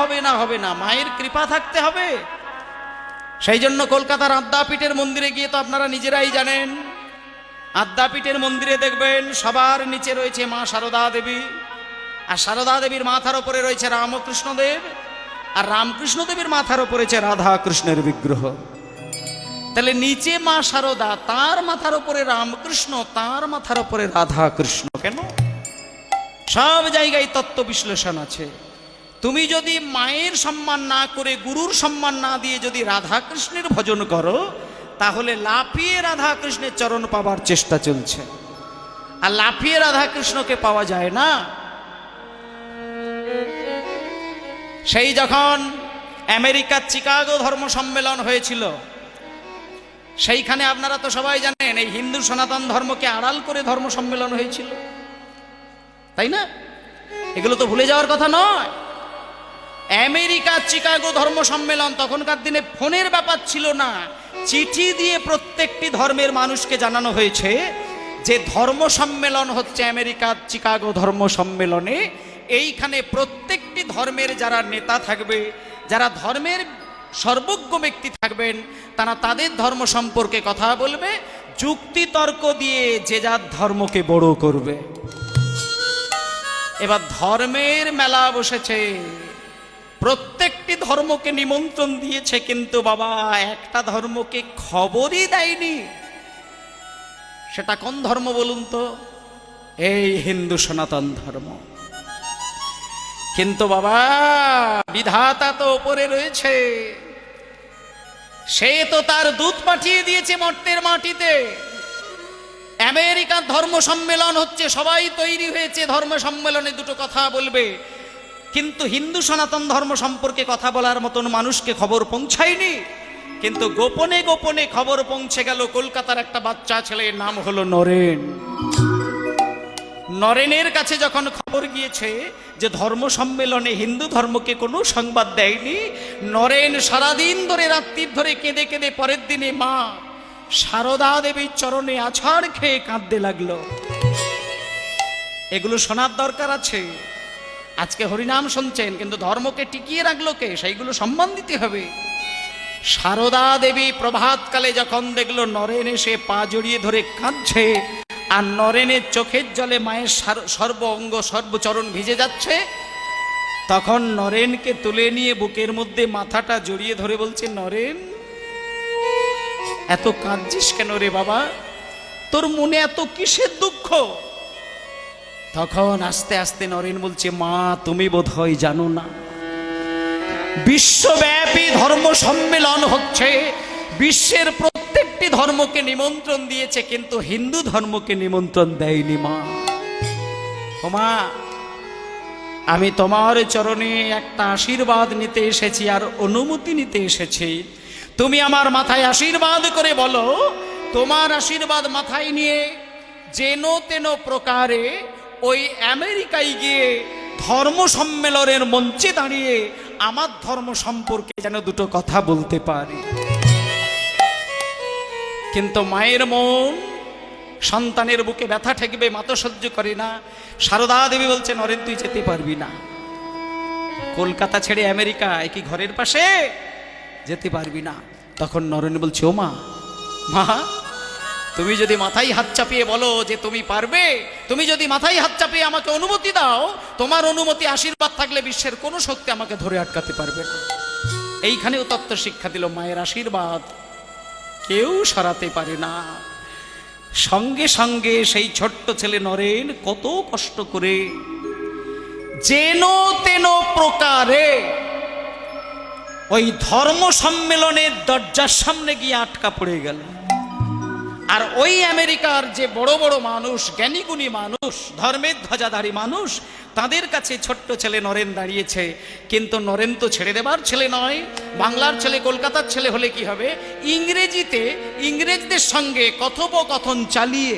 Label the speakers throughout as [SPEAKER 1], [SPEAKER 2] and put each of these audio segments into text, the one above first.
[SPEAKER 1] হবে না, হবে না, মায়ের কৃপা থাকতে হবে। সেই জন্য কলকাতার আদ্যাপীঠের মন্দিরে গিয়ে তো আপনারা নিজেরাই জানেন, আদ্যাপীঠের মন্দিরে দেখবেন সবার নিচে রয়েছে মা সারদা দেবী, আর সারদা দেবীর মাথার উপরে রয়েছে রামকৃষ্ণ দেব, আর রামকৃষ্ণ দেবীর মাথার উপরে রয়েছে রাধা কৃষ্ণের বিগ্রহ। তাহলে নিচে মা সারদা, তার মাথার উপরে রামকৃষ্ণ, তার মাথার উপরে রাধা কৃষ্ণ। কেন? সব জায়গায় তত্ত্ব বিশ্লেষণ আছে। তুমি যদি মায়ের সম্মান না করে, গুরুর সম্মান না দিয়ে যদি রাধা কৃষ্ণের ভজন করো, তাহলে লাফিয়ে রাধা কৃষ্ণের চরণ পাবার চেষ্টা চলছে, আর লাফিয়ে রাধা কৃষ্ণকে পাওয়া যায় না। সেই যখন আমেরিকার চিকাগো ধর্ম সম্মেলন হয়েছিল, সেইখানে আপনারা তো সবাই জানেন এই হিন্দু সনাতন ধর্মকে আড়াল করে ধর্ম সম্মেলন হয়েছিল, তাই না? এগুলো তো ভুলে যাওয়ার কথা নয়। আমেরিকার চিকাগো ধর্ম সম্মেলন, তখনকার দিনে ফোনের ব্যাপার ছিল না, চিঠি দিয়ে প্রত্যেকটি ধর্মের মানুষকে জানানো হয়েছে যে ধর্ম সম্মেলন হচ্ছে আমেরিকার চিকাগো ধর্ম সম্মেলনে। এইখানে প্রত্যেকটি ধর্মের যারা নেতা থাকবে, যারা ধর্মের সর্বজ্ঞ ব্যক্তি থাকবেন, তারা তাদের ধর্ম সম্পর্কে কথা বলবে, যুক্তি তর্ক দিয়ে যে যার ধর্মকে বড় করবে। এবার ধর্মের মেলা বসেছে, প্রত্যেকটি ধর্মকে নিমন্ত্রণ দিয়েছে, কিন্তু বাবা একটা ধর্মকে খবরই দেয়নি। সেটা কোন ধর্ম বলুন তো? এই হিন্দু সনাতন ধর্ম। কিন্তু বাবা বিধাতা তো ওপরে রয়েছে, সে তো তার দূত পাঠিয়ে দিয়েছে মর্তের মাটিতে। আমেরিকার ধর্ম সম্মেলন হচ্ছে, সবাই তৈরি হয়েছে ধর্ম সম্মেলনে দুটো কথা বলবে, কিন্তু হিন্দু সনাতন ধর্ম সম্পর্কে কথা বলার মতন মানুষকে খবর পৌঁছায়নি। কিন্তু গোপনে গোপনে খবর পৌঁছে গেল কলকাতার একটা বাচ্চা ছেলের নাম হলো নরেন। নরেনের কাছে যখন খবর গিয়েছে যে ধর্ম সম্মেলনে হিন্দু ধর্মকে কোনো সংবাদ দেয়নি, নরেন সারাদিন ধরে রাত্রির ধরে কেঁদে কেঁদে পরের দিনে মা সারদা দেবীর চরণে আছাড় খেয়ে কাঁদতে লাগলো। এগুলো শোনার দরকার আছে। আজকে হরিনাম শুনছেন, কিন্তু ধর্মকে টিকিয়ে রাখলো কে? সেইগুলো সম্মান দিতে হবে। সারদা দেবী প্রভাতকালে যখন দেখলো নরেন এসে পা জড়িয়ে ধরে কাঁদছে, আর নরেনের চোখের জলে মায়ের সর্ব অঙ্গ সর্বচরণ ভিজে যাচ্ছে, তখন নরেনকে তুলে নিয়ে বুকের মধ্যে মাথাটা জড়িয়ে ধরে বলছে, নরেন এত কাঁদছিস কেন রে বাবা? তোর মনে এত কিসের দুঃখ? তখন আস্তে আস্তে নরেন বলছে, মা তুমি বোধহয় জানো না, বিশ্বব্যাপী ধর্ম সম্মেলন হচ্ছে, বিশ্বের প্রত্যেকটি ধর্মকে নিমন্ত্রণ দিয়েছে, কিন্তু হিন্দু ধর্মকে নিমন্ত্রণ দেয়নি। মা ও মা, আমি তোমার চরণে একটা আশীর্বাদ নিতে এসেছি, আর অনুমতি নিতে এসেছি। তুমি আমার মাথায় আশীর্বাদ করে বলো, তোমার আশীর্বাদ মাথায় নিয়ে যেন তেন প্রকারে ওই আমেরিকায় গিয়ে ধর্ম সম্মেলনের মঞ্চে দাঁড়িয়ে আমার ধর্ম সম্পর্কে যেন দুটো কথা বলতে পারি। কিন্তু মায়ের মন, সন্তানের বুকে ব্যথা ঠেকবে, মা তো সহ্য করে না। সারদা দেবী বলছে, নরেন তুই যেতে পারবি না, কলকাতা ছেড়ে আমেরিকা কি ঘরের পাশে, যেতে পারবি না। তখন নরেন বলছে, ও মা, মা তুমি যদি মাথায় হাত চাপিয়ে বলো যে তুমি পারবে, তুমি যদি মাথায় হাত চাপিয়ে আমাকে অনুমতি দাও, তোমার অনুমতি আশীর্বাদ থাকলে বিশ্বের কোনো শক্তি আমাকে ধরে আটকাতে পারবে না। এইখানেও তত্ত্ব শিক্ষা দিল, মায়ের আশীর্বাদ কেউ সরাতে পারে না। সঙ্গে সঙ্গে সেই ছোট্ট ছেলে নরেন কত কষ্ট করে যেন তেন প্রকারে ওই ধর্ম সম্মেলনের দরজার সামনে গিয়ে আটকা পড়ে গেল। আর ওই আমেরিকার যে বড় বড় মানুষ, জ্ঞানীগুণী মানুষ, ধর্মের ধ্বজাধারী মানুষ, তাদের কাছে ছোট্ট ছেলে নরেন দাঁড়িয়েছে। কিন্তু নরেন তো ছেড়ে দেবার ছেলে নয়, বাংলার ছেলে, কলকাতার ছেলে হলে কি হবে, ইংরেজিতে ইংরেজদের সঙ্গে কথোপকথন চালিয়ে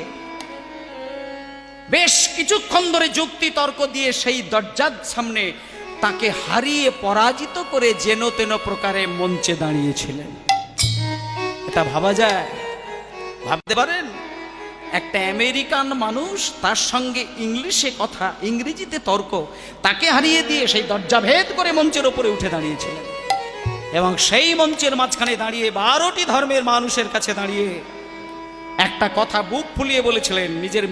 [SPEAKER 1] বেশ কিছুক্ষণ ধরে যুক্তি তর্ক দিয়ে সেই দরজার সামনে তাকে হারিয়ে পরাজিত করে যেন তেন প্রকারে মঞ্চে দাঁড়িয়েছিলেন। এটা ভাবা যায়? ভাবতে পারেন? একটা আমেরিকান মানুষ, তার সঙ্গে ইংলিশে কথা, ইংরেজিতে তর্ক, তাকে হারিয়ে দিয়ে সেই দরজা ভেদ করে মঞ্চের ওপরে উঠে দাঁড়িয়েছিলেন এবং সেই মঞ্চের মাঝখানে দাঁড়িয়ে 12টি ধর্মের মানুষের কাছে দাঁড়িয়ে একটা কথা বুক ফুলিয়ে বলেছিলেন, নিজের